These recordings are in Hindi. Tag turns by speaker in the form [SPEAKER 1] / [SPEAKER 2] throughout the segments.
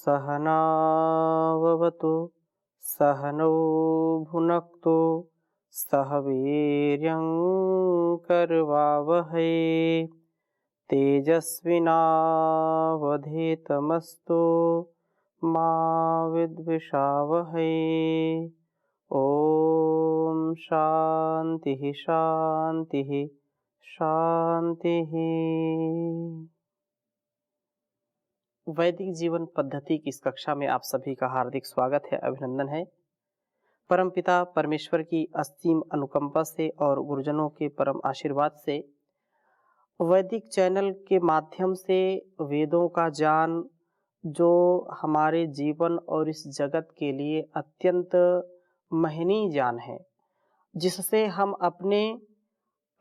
[SPEAKER 1] सहनाववतु सहनौ भुनक्तु सह वीर्यं करवावहै तेजस्विनावधीतमस्तु मा विद्विषावहै। ओम शांति शांति शांति। वैदिक जीवन पद्धति की इस कक्षा में आप सभी का हार्दिक स्वागत है, अभिनंदन है। परमपिता परमेश्वर की असीम अनुकंपा से और गुरुजनों के परम आशीर्वाद से वैदिक चैनल के माध्यम से वेदों का ज्ञान जो हमारे जीवन और इस जगत के लिए अत्यंत महनीय ज्ञान है, जिससे हम अपने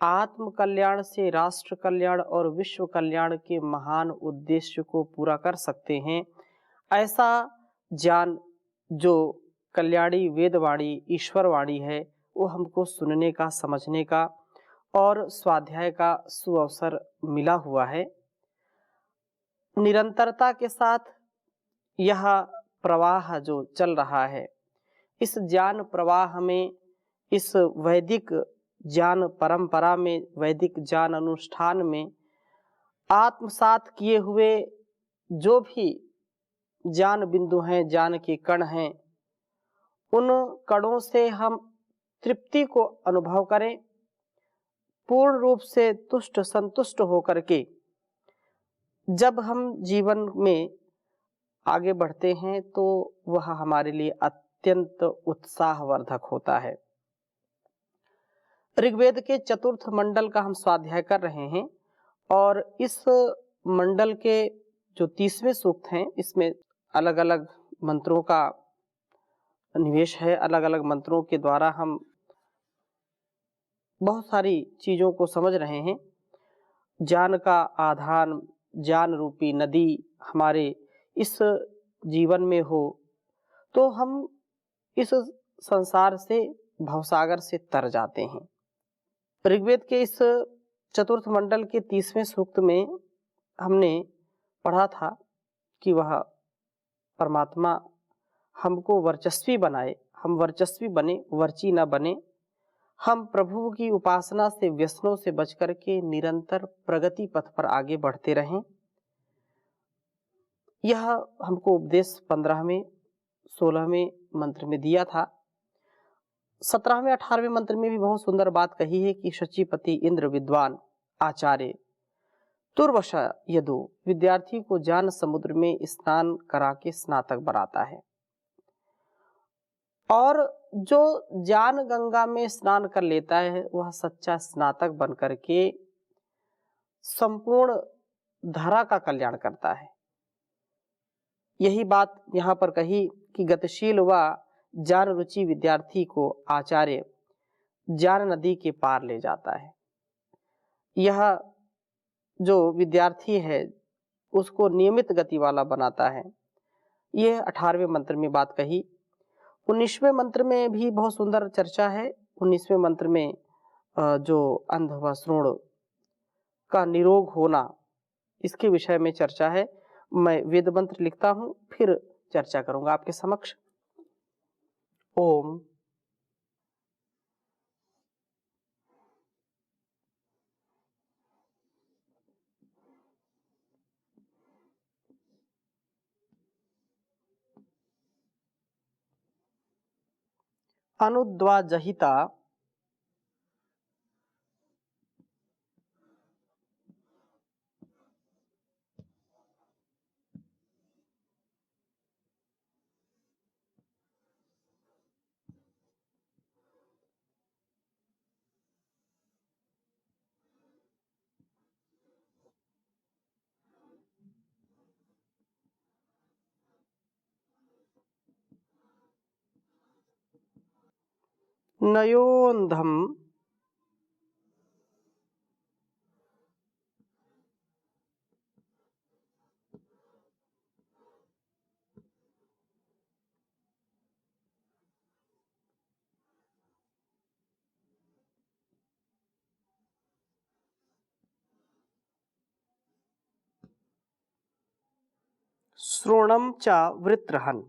[SPEAKER 1] आत्म कल्याण से राष्ट्र कल्याण और विश्व कल्याण के महान उद्देश्य को पूरा कर सकते हैं, ऐसा ज्ञान जो कल्याणी वेदवाणी ईश्वरवाणी है वो हमको सुनने का, समझने का और स्वाध्याय का सुअवसर मिला हुआ है। निरंतरता के साथ यह प्रवाह जो चल रहा है, इस ज्ञान प्रवाह में, इस वैदिक ज्ञान परंपरा में, वैदिक ज्ञान अनुष्ठान में आत्मसात किए हुए जो भी ज्ञान बिंदु हैं, ज्ञान के कण हैं, उन कणों से हम तृप्ति को अनुभव करें, पूर्ण रूप से तुष्ट संतुष्ट होकर के जब हम जीवन में आगे बढ़ते हैं तो वह हमारे लिए अत्यंत उत्साहवर्धक होता है। ऋग्वेद के चतुर्थ मंडल का हम स्वाध्याय कर रहे हैं और इस मंडल के जो 30वें सूक्त हैं, इसमें अलग अलग मंत्रों का निवेश है। अलग अलग मंत्रों के द्वारा हम बहुत सारी चीजों को समझ रहे हैं। ज्ञान का आधार, ज्ञान रूपी नदी हमारे इस जीवन में हो तो हम इस संसार से, भवसागर से तर जाते हैं। ऋग्वेद के इस चतुर्थ मंडल के 30वें सूक्त में हमने पढ़ा था कि वह परमात्मा हमको वर्चस्वी बनाए, हम वर्चस्वी बने, वर्ची न बने। हम प्रभु की उपासना से, व्यसनों से बच करके निरंतर प्रगति पथ पर आगे बढ़ते रहें। यह हमको उपदेश 15वें 16वें मंत्र में दिया था। 17वें 18वें मंत्र में भी बहुत सुंदर बात कही है कि शचीपति इंद्र विद्वान आचार्य तुर्वश यदु, विद्यार्थी को ज्ञान समुद्र में स्नान करा के स्नातक बनाता है। और जो ज्ञान गंगा में स्नान कर लेता है वह सच्चा स्नातक बन करके संपूर्ण धरा का कल्याण करता है। यही बात यहाँ पर कही कि गतिशील व ज्ञान रुचि विद्यार्थी को आचार्य ज्ञान नदी के पार ले जाता है। यह जो विद्यार्थी है उसको नियमित गति वाला बनाता है। यह 18वें मंत्र में बात कही। 19वें मंत्र में भी बहुत सुंदर चर्चा है। 19वें मंत्र में जो अंध व श्रोण का निरोग होना, इसके विषय में चर्चा है। मैं वेद मंत्र लिखता हूं, फिर चर्चा करूंगा आपके समक्ष। ओम अनुद्वाजहिता नयोन्धम श्रोणम च वृत्रहन्।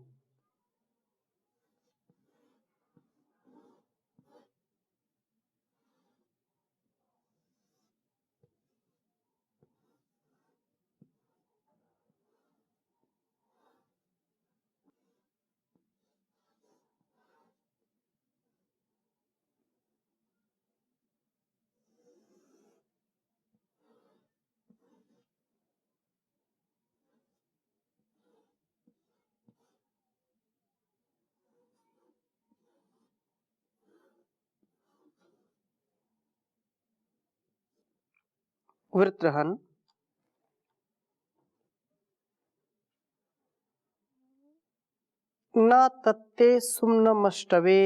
[SPEAKER 1] वृत्रहन् न तत्ते सुम्नमष्टवे।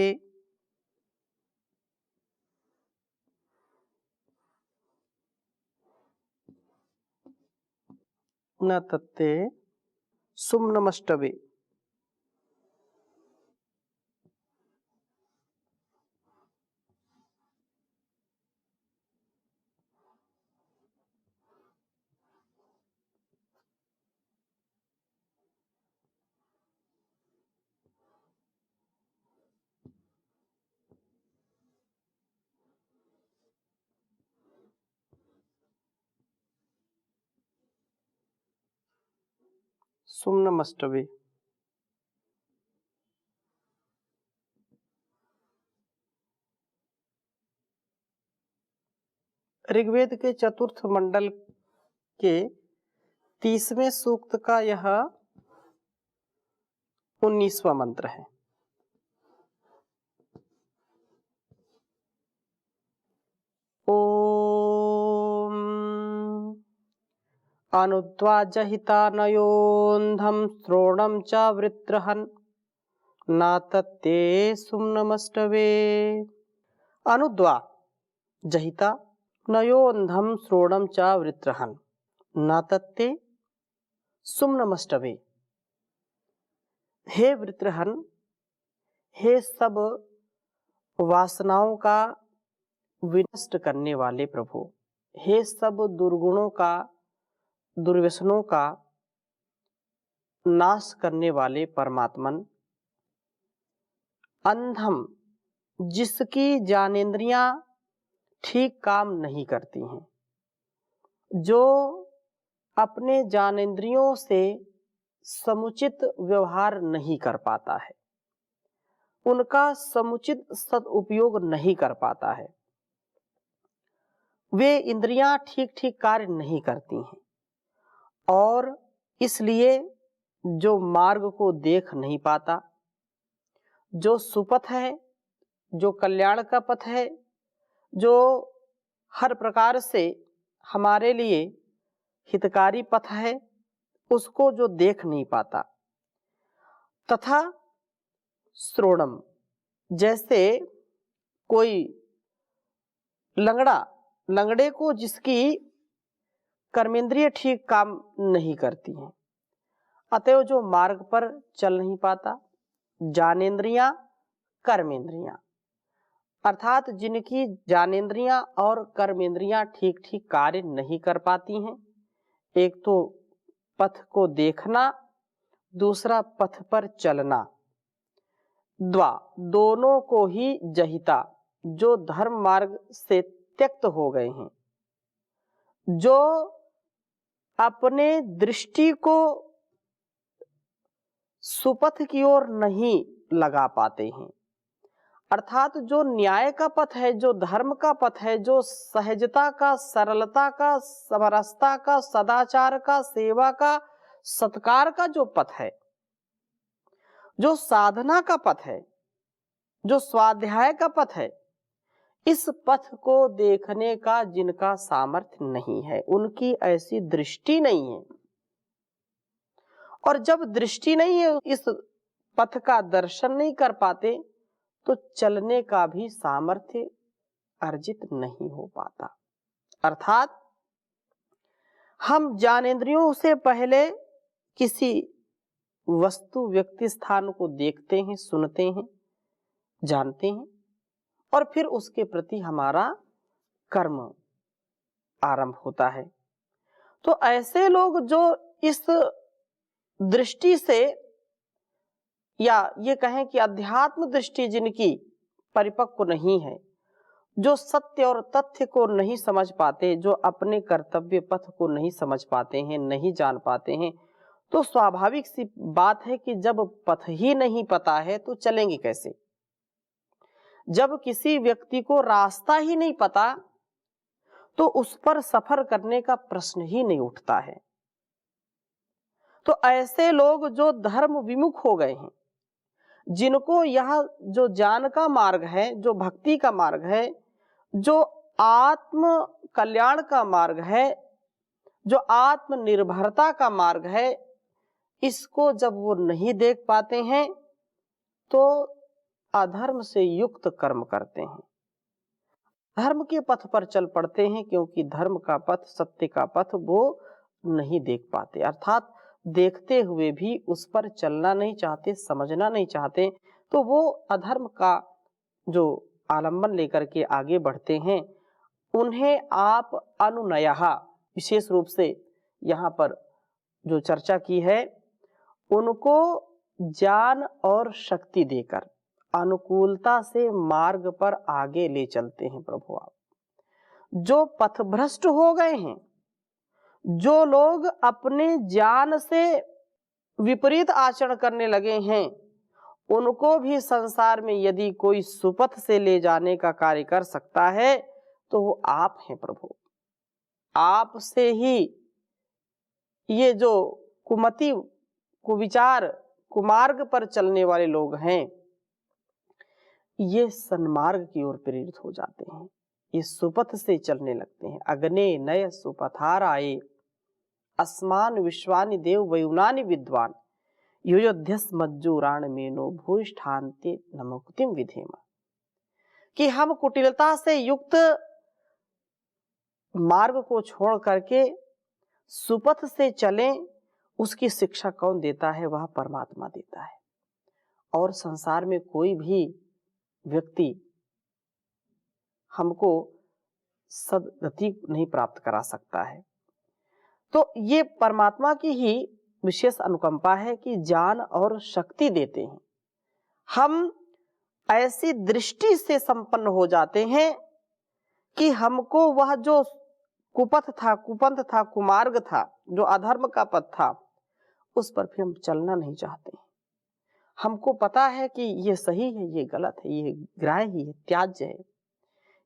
[SPEAKER 1] न तत्ते सुम्नमष्टवे। सुम्नमष्टवे। ऋग्वेद के चतुर्थ मंडल के 30वें सूक्त का यह 19वां मंत्र है। ओम अनुद्वा जहिता नयोन्धम श्रोणम च वृत्रहन् न तत्ते सुम्नमष्टवे। अनुद्वा जहिता नयोन्धम श्रोणम च वृत्रहन् न तत्ते सुम्नमष्टवे। हे वृत्रहन्, हे सब वासनाओं का विनष्ट करने वाले प्रभु, हे सब दुर्गुणों का, दुर्व्यसनों का नाश करने वाले परमात्मन, अंधम जिसकी ज्ञानेंद्रियां ठीक काम नहीं करती हैं, जो अपने ज्ञानेंद्रियों से समुचित व्यवहार नहीं कर पाता है, उनका समुचित सदुपयोग नहीं कर पाता है, वे इंद्रियां ठीक ठीक कार्य नहीं करती हैं और इसलिए जो मार्ग को देख नहीं पाता, जो सुपथ है, जो कल्याण का पथ है, जो हर प्रकार से हमारे लिए हितकारी पथ है, उसको जो देख नहीं पाता, तथा श्रोणम जैसे कोई लंगड़े को जिसकी कर्मेंद्रिय ठीक काम नहीं करती हैं, अतएव जो मार्ग पर चल नहीं पाता, ज्ञानेंद्रियां कर्मेंद्रियां अर्थात जिनकी ज्ञानेंद्रियां और कर्मेंद्रियां ठीक ठीक कार्य नहीं कर पाती हैं, एक तो पथ को देखना, दूसरा पथ पर चलना, दोनों को ही जहिता जो धर्म मार्ग से त्यक्त हो गए हैं, जो अपने दृष्टि को सुपथ की ओर नहीं लगा पाते हैं, अर्थात जो न्याय का पथ है, जो धर्म का पथ है, जो सहजता का, सरलता का, समरसता का, सदाचार का, सेवा का, सत्कार का जो पथ है, जो साधना का पथ है, जो स्वाध्याय का पथ है, इस पथ को देखने का जिनका सामर्थ्य नहीं है, उनकी ऐसी दृष्टि नहीं है, और जब दृष्टि नहीं है, इस पथ का दर्शन नहीं कर पाते, तो चलने का भी सामर्थ्य अर्जित नहीं हो पाता। अर्थात हम ज्ञानेंद्रियों से पहले किसी वस्तु, व्यक्ति, स्थान को देखते हैं, सुनते हैं, जानते हैं, और फिर उसके प्रति हमारा कर्म आरंभ होता है। तो ऐसे लोग जो इस दृष्टि से, या ये कहें कि अध्यात्म दृष्टि जिनकी परिपक्व नहीं है, जो सत्य और तथ्य को नहीं समझ पाते, जो अपने कर्तव्य पथ को नहीं समझ पाते हैं, नहीं जान पाते हैं, तो स्वाभाविक सी बात है कि जब पथ ही नहीं पता है तो चलेंगे कैसे। जब किसी व्यक्ति को रास्ता ही नहीं पता तो उस पर सफर करने का प्रश्न ही नहीं उठता है। तो ऐसे लोग जो धर्म विमुख हो गए हैं, जिनको यह जो ज्ञान का मार्ग है, जो भक्ति का मार्ग है, जो आत्म कल्याण का मार्ग है, जो आत्मनिर्भरता का मार्ग है, इसको जब वो नहीं देख पाते हैं तो अधर्म से युक्त कर्म करते हैं, धर्म के पथ पर चल पड़ते हैं, क्योंकि धर्म का पथ, सत्य का पथ वो नहीं देख पाते, अर्थात देखते हुए भी उस पर चलना नहीं चाहते, समझना नहीं चाहते, तो वो अधर्म का जो आलंबन लेकर के आगे बढ़ते हैं। उन्हें आप अनुनयः, विशेष रूप से यहाँ पर जो चर्चा की है, उनको ज्ञान और शक्ति देकर अनुकूलता से मार्ग पर आगे ले चलते हैं प्रभु आप। जो पथभ्रष्ट हो गए हैं, जो लोग अपने ज्ञान से विपरीत आचरण करने लगे हैं, उनको भी संसार में यदि कोई सुपथ से ले जाने का कार्य कर सकता है तो वो आप हैं प्रभु। आपसे ही ये जो कुमति, कुविचार, कुमार्ग पर चलने वाले लोग हैं, ये सन्मार्ग की ओर प्रेरित हो जाते हैं, ये सुपथ से चलने लगते हैं। अग्ने नय सुपथाराये अस्मान विश्वानि देव वयुनानि विद्वान युयोध्यस मज्जूराण मेनो भूष्ठान्ते नमुक्तिम विधेमा। कि हम कुटिलता से युक्त मार्ग को छोड़ करके सुपथ से चलें, उसकी शिक्षा कौन देता है? वह परमात्मा देता है। और संसार में कोई भी व्यक्ति हमको सद्गति नहीं प्राप्त करा सकता है। तो ये परमात्मा की ही विशेष अनुकंपा है कि ज्ञान और शक्ति देते हैं। हम ऐसी दृष्टि से संपन्न हो जाते हैं कि हमको वह जो कुपथ था, कुपंथ था, कुमार्ग था, जो अधर्म का पथ था, उस पर भी हम चलना नहीं चाहते। हमको पता है कि ये सही है, ये गलत है, ये ग्राह्य है, ये त्याज्य है,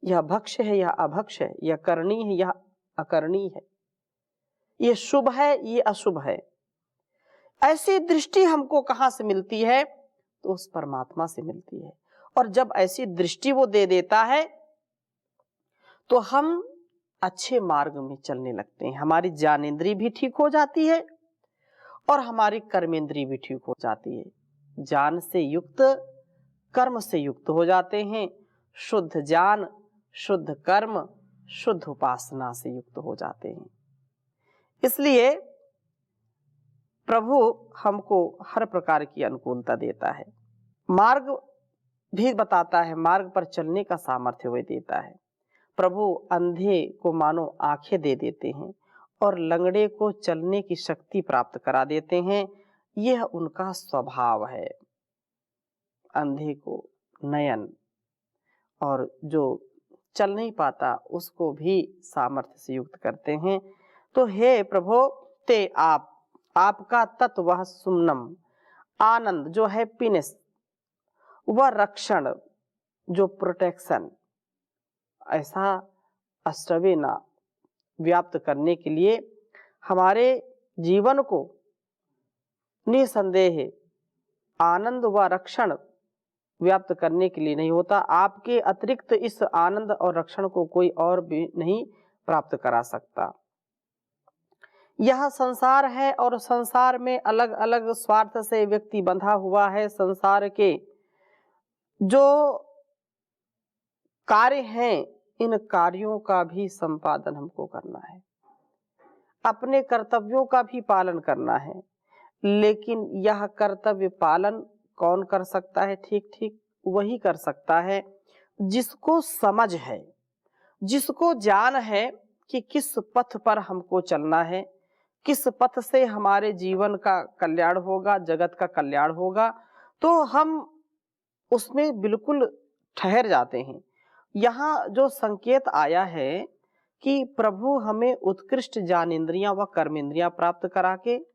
[SPEAKER 1] यह भक्ष्य है, यह अभक्ष्य है, यह करणीय है, यह अकरणीय है, ये शुभ है, ये अशुभ है। ऐसी दृष्टि हमको कहाँ से मिलती है? तो उस परमात्मा से मिलती है। और जब ऐसी दृष्टि वो दे देता है तो हम अच्छे मार्ग में चलने लगते हैं। हमारी ज्ञानेंद्री भी ठीक हो जाती है और हमारी कर्मेंद्री भी ठीक हो जाती है। ज्ञान से युक्त, कर्म से युक्त हो जाते हैं। शुद्ध ज्ञान, शुद्ध कर्म, शुद्ध उपासना से युक्त हो जाते हैं। इसलिए प्रभु हमको हर प्रकार की अनुकूलता देता है, मार्ग भी बताता है, मार्ग पर चलने का सामर्थ्य वह देता है। प्रभु अंधे को मानो आंखें दे देते हैं और लंगड़े को चलने की शक्ति प्राप्त करा देते हैं। यह उनका स्वभाव है। अंधे को नयन, और जो चल नहीं पाता उसको भी सामर्थ्य से युक्त करते हैं। तो हे प्रभु, ते आपका तत्व वह सुमनम, आनंद जो हैप्पीनेस, वह रक्षण जो प्रोटेक्शन, ऐसा अष्टवेना व्याप्त करने के लिए हमारे जीवन को निसंदेह आनंद व रक्षण व्याप्त करने के लिए नहीं होता। आपके अतिरिक्त इस आनंद और रक्षण को कोई और भी नहीं प्राप्त करा सकता। यह संसार है और संसार में अलग अलग स्वार्थ से व्यक्ति बंधा हुआ है। संसार के जो कार्य हैं, इन कार्यों का भी संपादन हमको करना है, अपने कर्तव्यों का भी पालन करना है। लेकिन यह कर्तव्य पालन कौन कर सकता है? ठीक ठीक वही कर सकता है जिसको समझ है, जिसको ज्ञान है कि किस पथ पर हमको चलना है, किस पथ से हमारे जीवन का कल्याण होगा, जगत का कल्याण होगा, तो हम उसमें बिल्कुल ठहर जाते हैं। यहाँ जो संकेत आया है कि प्रभु हमें उत्कृष्ट ज्ञानेंद्रियां व कर्मेंद्रियां प्राप्त करा के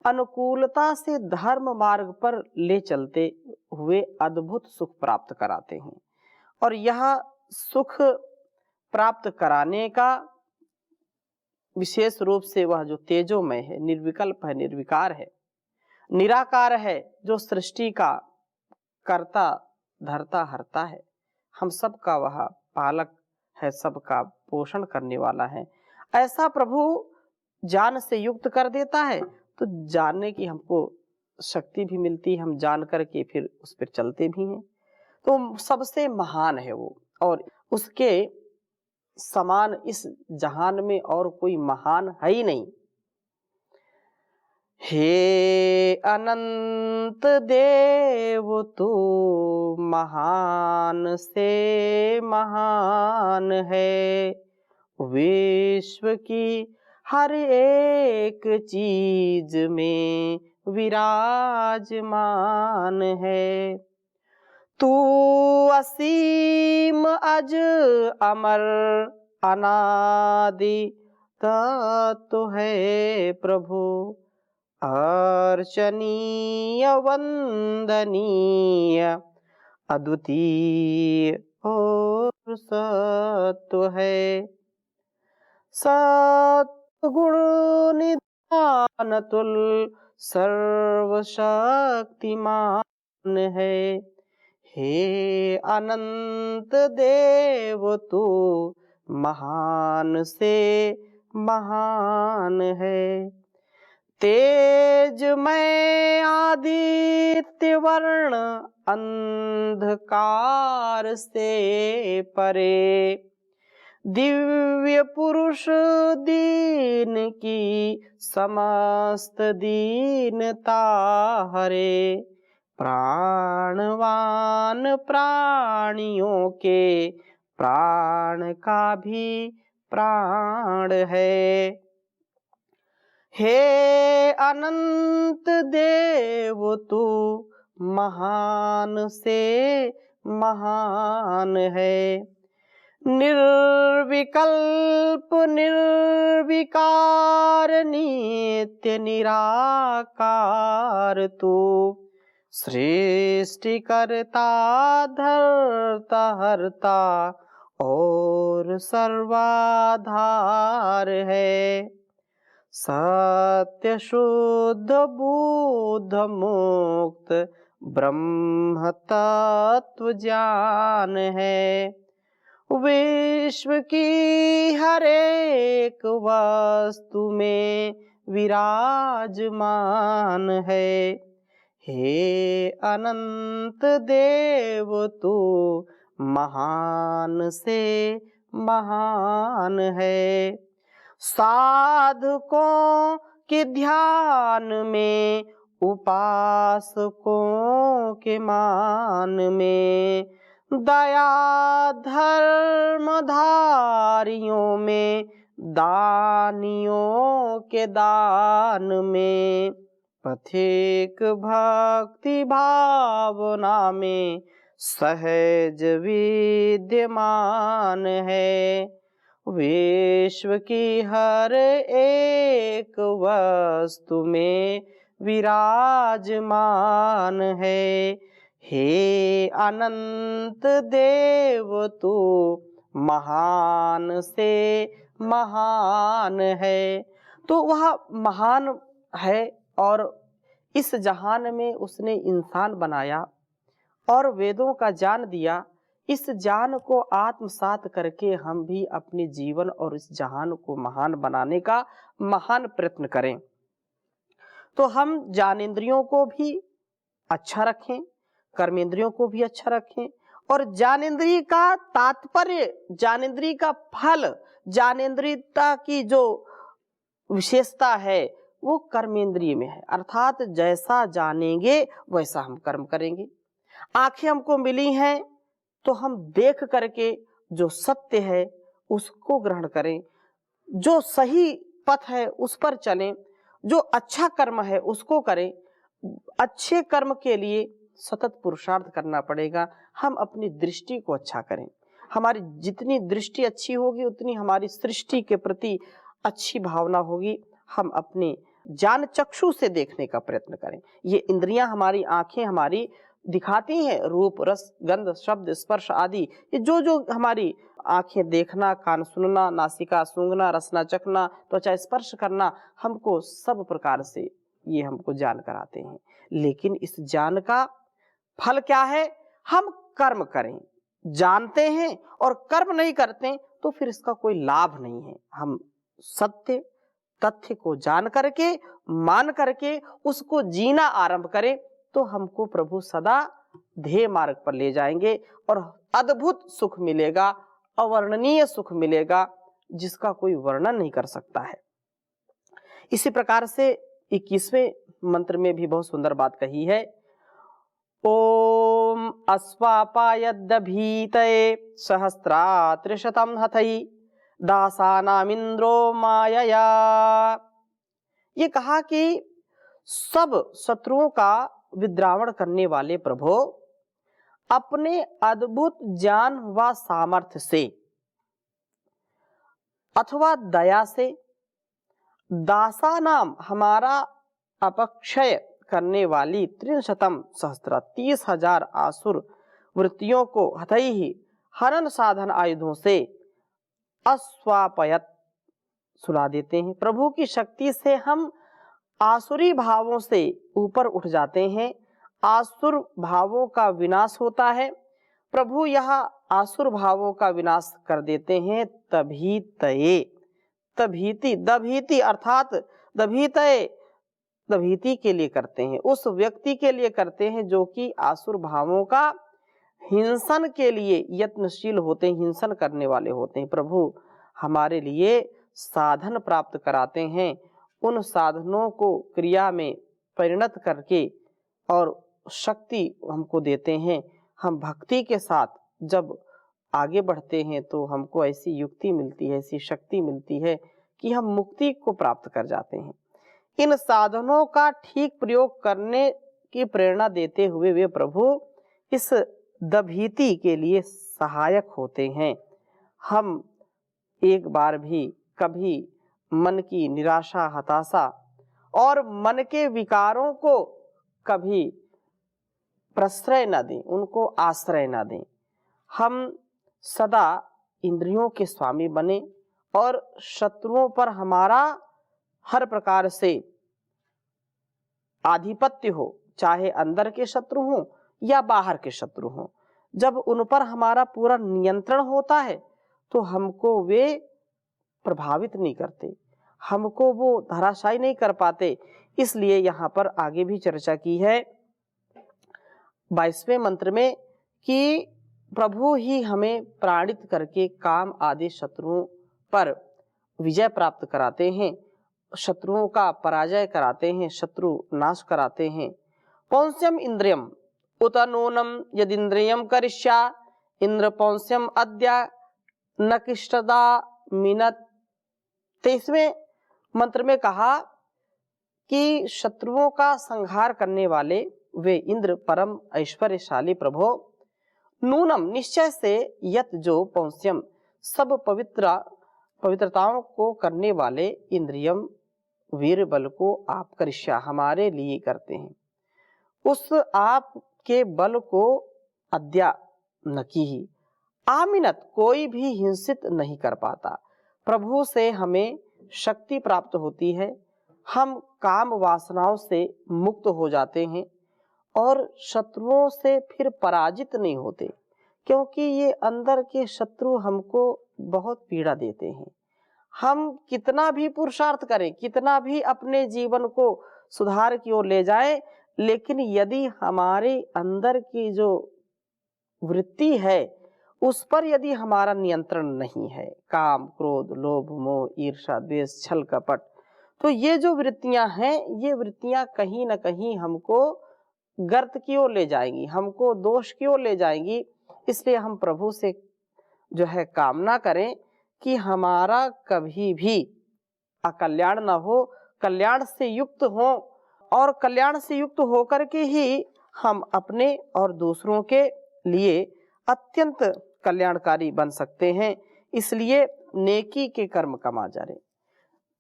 [SPEAKER 1] अनुकूलता से धर्म मार्ग पर ले चलते हुए अद्भुत सुख प्राप्त कराते हैं। और यह सुख प्राप्त कराने का विशेष रूप से वह जो तेजोमय है, निर्विकल्प है, निर्विकार है, निराकार है, जो सृष्टि का कर्ता धरता हरता है, हम सब का वह पालक है, सबका पोषण करने वाला है, ऐसा प्रभु ज्ञान से युक्त कर देता है। तो जानने की हमको शक्ति भी मिलती है, हम जान करके फिर उस पर चलते भी हैं। तो सबसे महान है वो, और उसके समान इस जहान में और कोई महान है ही नहीं। हे अनंत देव तू महान से महान है, विश्व की हर एक चीज में विराजमान है। तू असीम अज अमर अनादि तत्व है प्रभु, अर्चनीय वंदनीय अद्वितीय और सत्व है। सत्गुण निधान तुल सर्वशक्तिमान है। हे अनंत देव तू महान से महान है। तेजमय आदित्य वर्ण अंधकार से परे, दिव्य पुरुष दीन की समस्त दीनता हरे, प्राणवान प्राणियों के प्राण का भी प्राण है। हे अनंत देव तू महान से महान है। निर्विकल्प निर्विकार नित्य निराकार तू, सृष्टि करता धरता हरता और सर्वाधार है। सत्य शुद्ध बुद्ध मुक्त ब्रह्म तत्व ज्ञान है। विश्व की हर एक वस्तु में विराजमान है। हे अनंत देव तू महान से महान है। साधकों के ध्यान में, उपासकों के मान में, दया धर्म धारियों में, दानियों के दान में, पथिक भक्ति भावना में सहज विद्यमान है। विश्व की हर एक वस्तु में विराजमान है। हे अनंत देव तू महान से महान है। तो वह महान है और इस जहान में उसने इंसान बनाया और वेदों का ज्ञान दिया। इस ज्ञान को आत्मसात करके हम भी अपने जीवन और इस जहान को महान बनाने का महान प्रयत्न करें। तो हम ज्ञानेंद्रियों को भी अच्छा रखें, कर्मेंद्रियों को भी अच्छा रखें, और ज्ञानेंद्रिय का तात्पर्य, ज्ञानेंद्रिय का फल, ज्ञानेंद्रियता की जो विशेषता है वो कर्मेंद्रिय में है। अर्थात जैसा जानेंगे वैसा हम कर्म करेंगे। आंखें हमको मिली हैं तो हम देख करके जो सत्य है उसको ग्रहण करें, जो सही पथ है उस पर चलें, जो अच्छा कर्म है उसको करें। अच्छे कर्म के लिए सतत पुरुषार्थ करना पड़ेगा। हम अपनी दृष्टि को अच्छा करें। हमारी जितनी दृष्टि अच्छी होगी उतनी हमारी सृष्टि के प्रति अच्छी भावना होगी। हम अपने ज्ञान चक्षु से देखने का प्रयत्न करें। ये इंद्रियां हमारी, आंखें हमारी दिखाती हैं रूप, रस, गंध, शब्द, स्पर्श आदि। ये जो जो हमारी आंखें देखना, कान सुनना, नासिका सूंघना, रसना चखना, त्वचा स्पर्श करना, हमको सब प्रकार से ये हमको ज्ञान कराते हैं। लेकिन इस ज्ञान का फल क्या है? हम कर्म करें। जानते हैं और कर्म नहीं करते तो फिर इसका कोई लाभ नहीं है। हम सत्य तथ्य को जान करके, मान करके उसको जीना आरंभ करें तो हमको प्रभु सदा ध्येय मार्ग पर ले जाएंगे और अद्भुत सुख मिलेगा, अवर्णनीय सुख मिलेगा, जिसका कोई वर्णन नहीं कर सकता है। इसी प्रकार से 21वें मंत्र में भी बहुत सुंदर बात कही है। ओम अस्वापायद्दभीतये सहस्रात्रिशतं हथै दासानामिंद्रो मायया। ये कहा कि सब शत्रुओं का विद्रावण करने वाले प्रभु अपने अद्भुत ज्ञान व सामर्थ्य से अथवा दया से दासा नाम हमारा अपक्षय करने वाली 30,000 आसुर वृत्तियों को हथैहि हनन साधन आयुधों से अस्वापयत सुला देते हैं। प्रभु की शक्ति से हम आसुरी भावों से ऊपर उठ जाते हैं, आसुर भावों का विनाश होता है। प्रभु यह आसुर भावों का विनाश कर देते हैं। तभी तये, तभीति, दभीति अर्थात दभीतये, दभीति के लिए करते हैं, उस व्यक्ति के लिए करते हैं जो कि आसुर भावों का हिंसन के लिए यत्नशील होते हैं, हिंसन करने वाले होते हैं। प्रभु हमारे लिए साधन प्राप्त कराते हैं, उन साधनों को क्रिया में परिणत करके और शक्ति हमको देते हैं। हम भक्ति के साथ जब आगे बढ़ते हैं तो हमको ऐसी युक्ति मिलती है, ऐसी शक्ति मिलती है कि हम मुक्ति को प्राप्त कर जाते हैं। इन साधनों का ठीक प्रयोग करने की प्रेरणा देते हुए वे प्रभु इस दभीति के लिए सहायक होते हैं। हम एक बार भी कभी मन की निराशा, हताशा और मन के विकारों को कभी प्रश्रय न दें, उनको आश्रय न दें। हम सदा इंद्रियों के स्वामी बने और शत्रुओं पर हमारा हर प्रकार से आधिपत्य हो, चाहे अंदर के शत्रु हों या बाहर के शत्रु हों। जब उन पर हमारा पूरा नियंत्रण होता है तो हमको वे प्रभावित नहीं करते, हमको वो धराशायी नहीं कर पाते। इसलिए यहाँ पर आगे भी चर्चा की है 22वें मंत्र में कि प्रभु ही हमें प्राणित करके काम आदि शत्रुओं पर विजय प्राप्त कराते हैं, शत्रुओं का पराजय कराते हैं, शत्रु नाश कराते हैं। पौंस्यम इंद्रियम उत नूनम यदिंद्रियम करिष्या इंद्र पौंस्यम अद्या नकिष्टदा मिनत। 23वें मंत्र में कहा कि शत्रुओं का संहार करने वाले वे इंद्र परम ऐश्वर्यशाली प्रभु नूनम निश्चय से यत जो पौंस्यम सब पवित्रताओं को करने वाले इंद्रियम वीर बल को आप करिष्या हमारे लिए करते हैं। उस आप के बल को अद्या नकी ही आमिनत कोई भी हिंसित नहीं कर पाता। प्रभु से हमें शक्ति प्राप्त होती है, हम काम वासनाओं से मुक्त हो जाते हैं और शत्रुओं से फिर पराजित नहीं होते, क्योंकि ये अंदर के शत्रु हमको बहुत पीड़ा देते हैं। हम कितना भी पुरुषार्थ करें, कितना भी अपने जीवन को सुधार की ओर ले जाएं, लेकिन यदि हमारे अंदर की जो वृत्ति है उस पर यदि हमारा नियंत्रण नहीं है, काम, क्रोध, लोभ, मोह, ईर्ष्या, द्वेष, छल, कपट, तो ये जो वृत्तियां हैं ये वृत्तियां कहीं ना कहीं हमको गर्त की ओर ले जाएंगी, हमको दोष की ओर ले जाएंगी। इसलिए हम प्रभु से जो है कामना करें कि हमारा कभी भी अकल्याण न हो, कल्याण से युक्त हों और कल्याण से युक्त होकर के ही हम अपने और दूसरों के लिए अत्यंत कल्याणकारी बन सकते हैं। इसलिए नेकी के कर्म कमा जा रहे।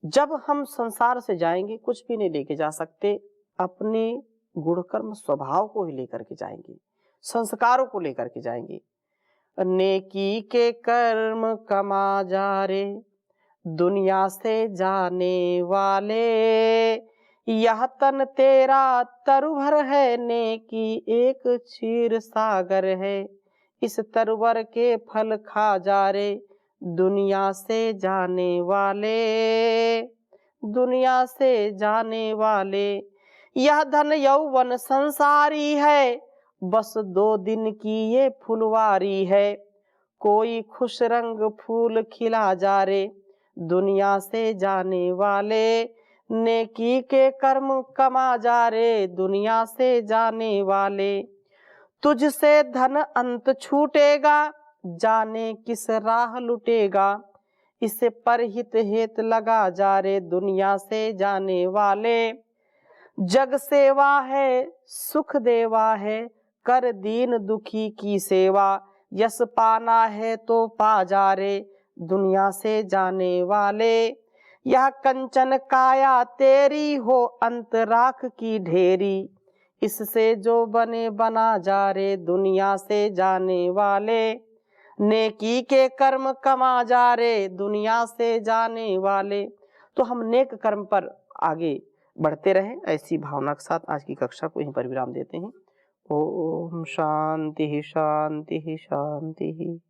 [SPEAKER 1] जब हम संसार से जाएंगे कुछ भी नहीं लेके जा सकते, अपने गुण कर्म स्वभाव को ही लेकर के जाएंगे, संस्कारों को लेकर के जाएंगे। नेकी के कर्म कमा जा रे दुनिया से जाने वाले, यह तन तेरा तरुभर है, नेकी एक क्षीर सागर है, इस तरुवर के फल खा जा रे दुनिया से जाने वाले, दुनिया से जाने वाले। यह धन यौवन संसारी है, बस 2 दिन की ये फुलवारी है, कोई खुश रंग फूल खिला जा रे दुनिया से जाने वाले, नेकी के कर्म कमा जा रे दुनिया से जाने वाले। तुझसे धन अंत छूटेगा, जाने किस राह लुटेगा, इसे परहित हेत लगा जा रे दुनिया से जाने वाले। जग सेवा है सुख देवा है, कर दीन दुखी की सेवा, यश पाना है तो पा जा रे दुनिया से जाने वाले। यह कंचन काया तेरी हो, अंत राख की ढेरी, इससे जो बने बना जा रे दुनिया से जाने वाले। नेकी के कर्म कमा जा रे दुनिया से जाने वाले। तो हम नेक कर्म पर आगे बढ़ते रहें, ऐसी भावना के साथ आज की कक्षा को यहीं पर विराम देते हैं। ओम शांति शांति शांति।